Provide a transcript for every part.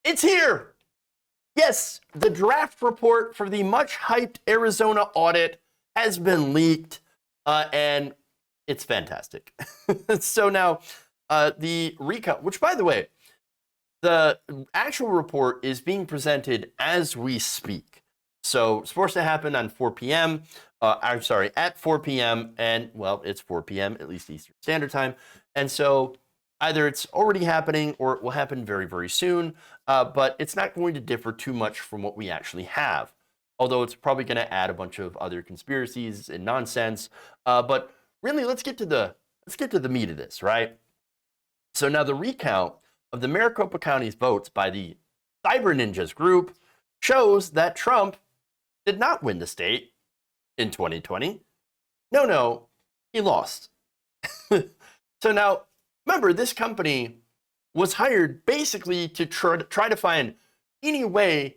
It's here. Yes, the draft report for the much hyped Arizona audit has been leaked, and it's fantastic. So now, the recount, which by the way, the actual report is being presented as we speak. So it's supposed to happen on 4 p.m. I'm sorry, at 4 p.m. And well, it's 4 p.m. at least Eastern Standard Time. And so either it's already happening or it will happen very, very soon. But it's not going to differ too much from what we actually have. Although it's probably going to add a bunch of other conspiracies and nonsense. But really, let's get to the meat of this, right? So now the recount of the Maricopa County's votes by the Cyber Ninjas group shows that Trump did not win the state in 2020. No, he lost. So now, remember, this company was hired basically to try to find any way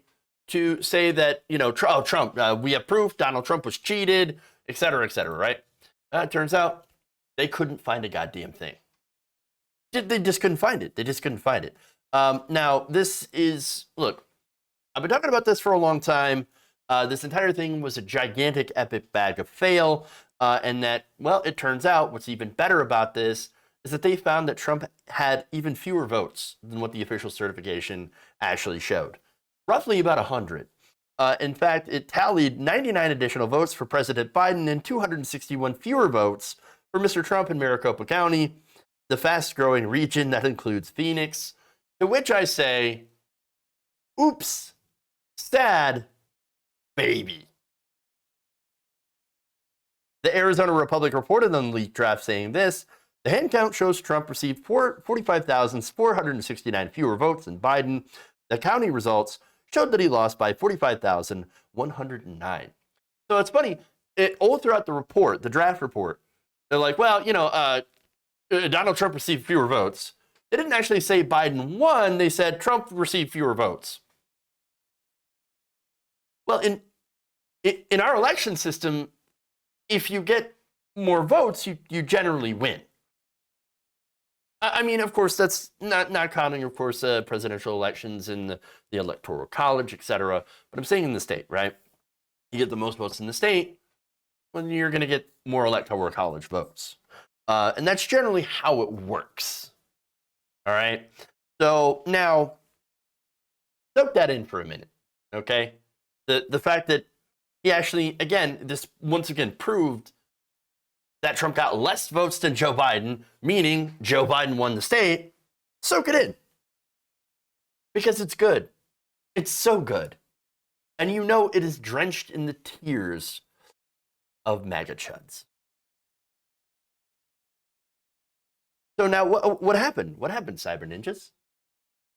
to say that, Trump, we have proof Donald Trump was cheated, et cetera, right? It turns out they couldn't find a goddamn thing. They just couldn't find it. Now, this is, look, I've been talking about this for a long time. This entire thing was a gigantic, epic bag of fail. And that, well, it turns out what's even better about this is that they found that Trump had even fewer votes than what the official certification actually showed. Roughly about 100. In fact, it tallied 99 additional votes for President Biden and 261 fewer votes for Mr. Trump in Maricopa County, the fast-growing region that includes Phoenix, to which I say, oops, sad baby. The Arizona Republic reported on the leaked draft saying this: the hand count shows Trump received 45,469 fewer votes than Biden. The county results showed that he lost by 45,109. So it's funny, all throughout the report, the draft report, they're like, well, Donald Trump received fewer votes. They didn't actually say Biden won. They said Trump received fewer votes. Well, in our election system, if you get more votes, you generally win. I mean, of course, that's not counting, of course, presidential elections in the Electoral College, etc. But I'm saying in the state, right? You get the most votes in the state, well, you're going to get more Electoral College votes. And that's generally how it works. All right? So now, soak that in for a minute, okay? The fact that he actually, again, this once again proved that Trump got less votes than Joe Biden, meaning Joe Biden won the state. Soak it in. Because it's good. It's so good. And it is drenched in the tears of MAGA chuds. So now, what happened? What happened, Cyber Ninjas?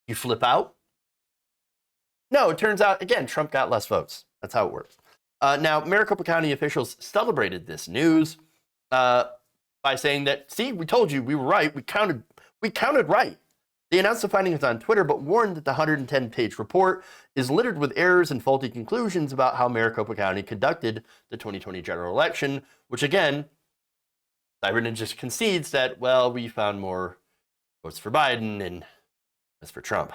You flip out? No, it turns out, again, Trump got less votes. That's how it works. Now, Maricopa County officials celebrated this news by saying that, see, we told you, we were right. We counted right. They announced the findings on Twitter, but warned that the 110-page report is littered with errors and faulty conclusions about how Maricopa County conducted the 2020 general election, which, again, Cyber Ninja concedes that, well, we found more votes for Biden and less for Trump.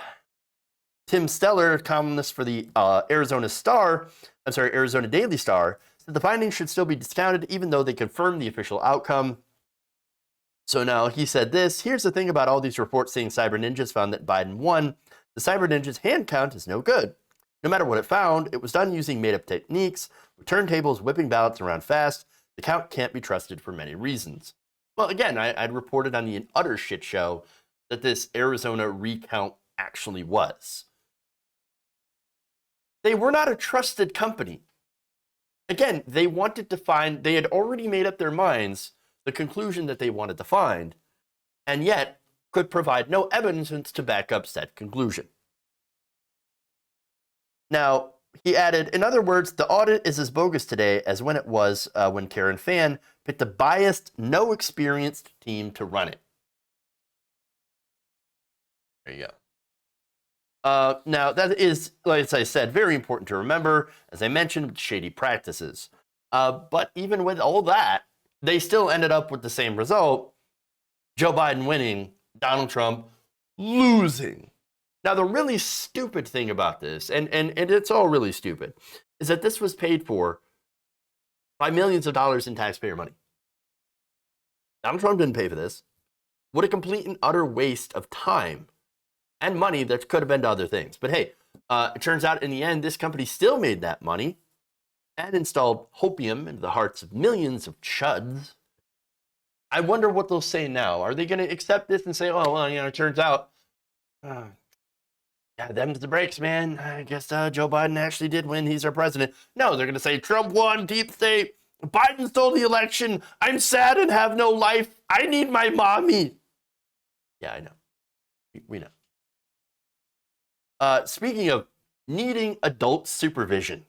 Tim Steller, columnist for the Arizona Daily Star, said the findings should still be discounted even though they confirm the official outcome. So now he said this: here's the thing about all these reports saying Cyber Ninjas found that Biden won. The Cyber Ninjas hand count is no good. No matter what it found, it was done using made-up techniques, with turntables whipping ballots around fast. The count can't be trusted for many reasons. Well, again, I'd reported on the utter shit show that this Arizona recount actually was. They were not a trusted company. Again, they had already made up their minds the conclusion that they wanted to find, and yet could provide no evidence to back up said conclusion. Now, he added, in other words, the audit is as bogus today as when it was when Karen Fann picked a biased, no experienced team to run it. There you go. Now, that is, like I said, very important to remember, as I mentioned, shady practices. But even with all that, they still ended up with the same result: Joe Biden winning, Donald Trump losing. Now, the really stupid thing about this, and it's all really stupid, is that this was paid for by millions of dollars in taxpayer money. Donald Trump didn't pay for this. What a complete and utter waste of time and money that could have been to other things. But hey, it turns out in the end, this company still made that money and installed hopium into the hearts of millions of chuds. I wonder what they'll say now. Are they going to accept this and say, oh, well, it turns out, yeah, them's the breaks, man. I guess Joe Biden actually did win. He's our president. No, they're going to say Trump won, deep state. Biden stole the election. I'm sad and have no life. I need my mommy. Yeah, I know. We know. Speaking of needing adult supervision,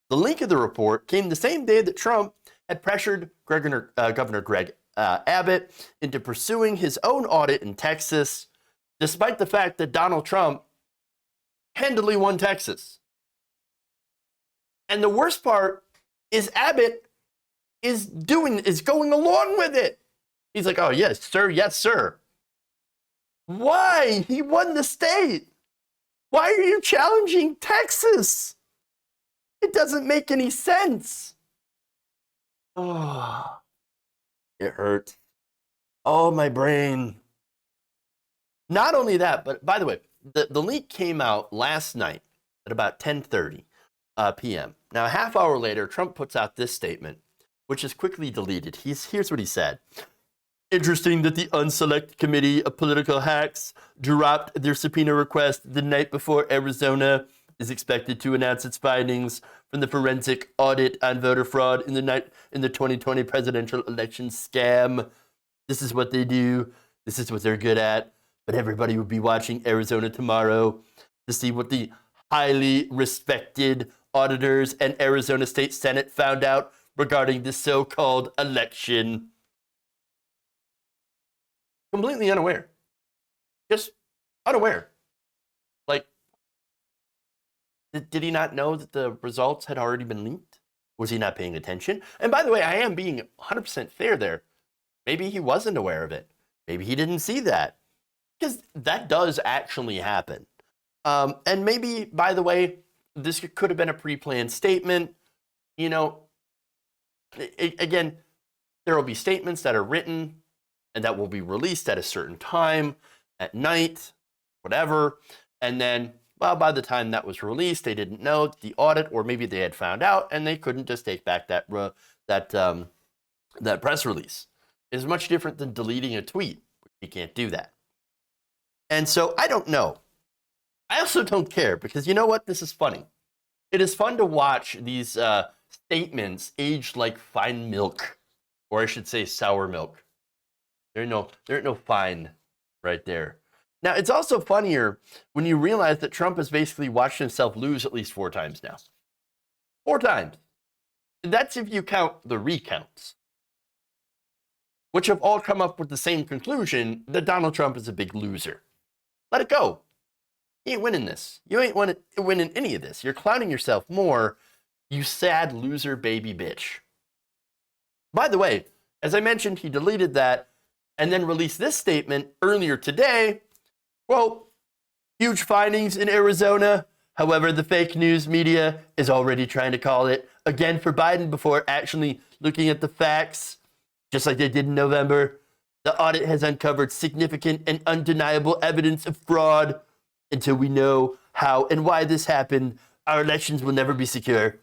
the link of the report came the same day that Trump had pressured Governor Greg Abbott into pursuing his own audit in Texas, despite the fact that Donald Trump handily won Texas. And the worst part is Abbott is going along with it. He's like, oh, yes, sir. Why? He won the state. Why are you challenging Texas? It doesn't make any sense. Oh, it hurts. Oh, my brain. Not only that, but by the way, the leak came out last night at about 10:30 p.m. Now, a half hour later, Trump puts out this statement, which is quickly deleted. Here's what he said. Interesting that the Unselect Committee of Political Hacks dropped their subpoena request the night before Arizona is expected to announce its findings from the forensic audit on voter fraud in the 2020 presidential election scam. This is what they do. This is what they're good at. But everybody will be watching Arizona tomorrow to see what the highly respected auditors and Arizona State Senate found out regarding the so-called election. Completely unaware. Just unaware. Like, did he not know that the results had already been leaked? Was he not paying attention? And by the way, I am being 100% fair there. Maybe he wasn't aware of it. Maybe he didn't see that. Because that does actually happen. And maybe, by the way, this could have been a pre-planned statement. Again, there will be statements that are written and that will be released at a certain time, at night, whatever. And then, well, by the time that was released, they didn't know the audit, or maybe they had found out and they couldn't just take back that press release. It's much different than deleting a tweet. You can't do that. And so I don't know. I also don't care, because you know what? This is funny. It is fun to watch these statements aged like fine milk, or I should say sour milk. There ain't no fine right there. Now, it's also funnier when you realize that Trump has basically watched himself lose at least 4 times now. 4 times. That's if you count the recounts, which have all come up with the same conclusion that Donald Trump is a big loser. Let it go. You ain't winning this. You ain't winning any of this. You're clowning yourself more, you sad loser baby bitch. By the way, as I mentioned, he deleted that and then released this statement earlier today. Quote, huge findings in Arizona. However, the fake news media is already trying to call it again for Biden before actually looking at the facts, just like they did in November. The audit has uncovered significant and undeniable evidence of fraud. Until we know how and why this happened, our elections will never be secure.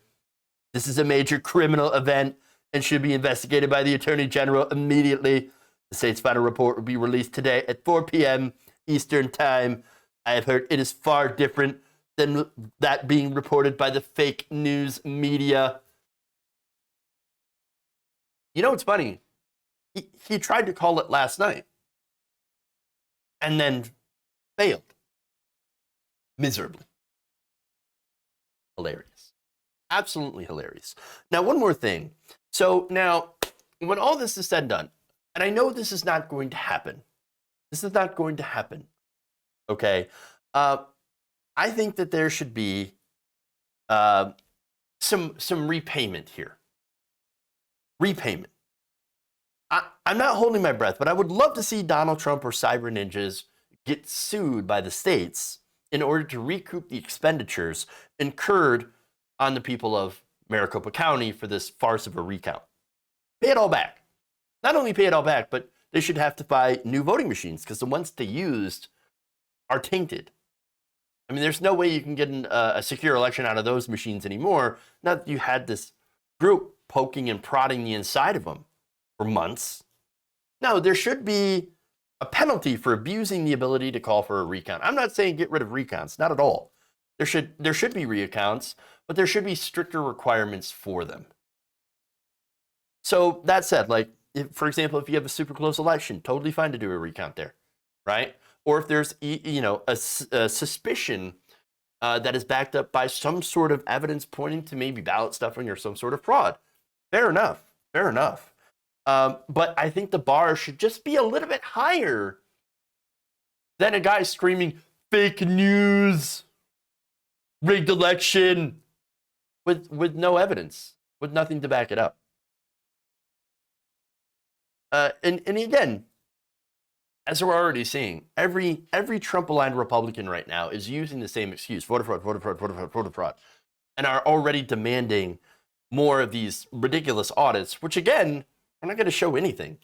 This is a major criminal event and should be investigated by the Attorney General immediately. The state's final report will be released today at 4 p.m. Eastern Time. I have heard it is far different than that being reported by the fake news media. You know what's funny? He tried to call it last night and then failed miserably. Hilarious. Absolutely hilarious. Now, one more thing. So now, when all this is said and done, and I know this is not going to happen. This is not going to happen. Okay? I think that there should be some repayment here. Repayment. I'm not holding my breath, but I would love to see Donald Trump or Cyber Ninjas get sued by the states in order to recoup the expenditures incurred on the people of Maricopa County for this farce of a recount. Pay it all back. Not only pay it all back, but they should have to buy new voting machines because the ones they used are tainted. I mean, there's no way you can get a secure election out of those machines anymore. Now that you had this group poking and prodding the inside of them for months. No, there should be a penalty for abusing the ability to call for a recount. I'm not saying get rid of recounts, not at all. There should be recounts, but there should be stricter requirements for them. So that said, like, for example, if you have a super close election, totally fine to do a recount there, right? Or if there's a suspicion that is backed up by some sort of evidence pointing to maybe ballot stuffing or some sort of fraud, fair enough, fair enough. But I think the bar should just be a little bit higher than a guy screaming fake news, rigged election, with no evidence, with nothing to back it up. And again, as we're already seeing, every Trump-aligned Republican right now is using the same excuse: voter fraud, voter fraud, voter fraud, voter fraud, and are already demanding more of these ridiculous audits, which again are not going to show anything.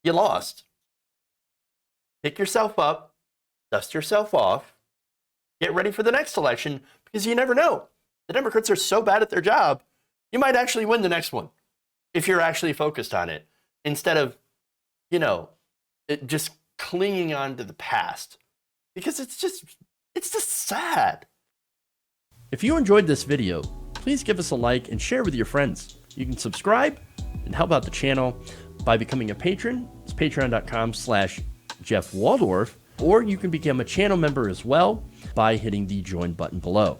You lost. Pick yourself up, dust yourself off, get ready for the next election, because you never know. The Democrats are so bad at their job, you might actually win the next one if you're actually focused on it, instead of, just clinging on to the past, because it's just sad. If you enjoyed this video, please give us a like and share with your friends. You can subscribe and help out the channel by becoming a patron. It's patreon.com/Jeff Waldorf, or you can become a channel member as well by hitting the join button below.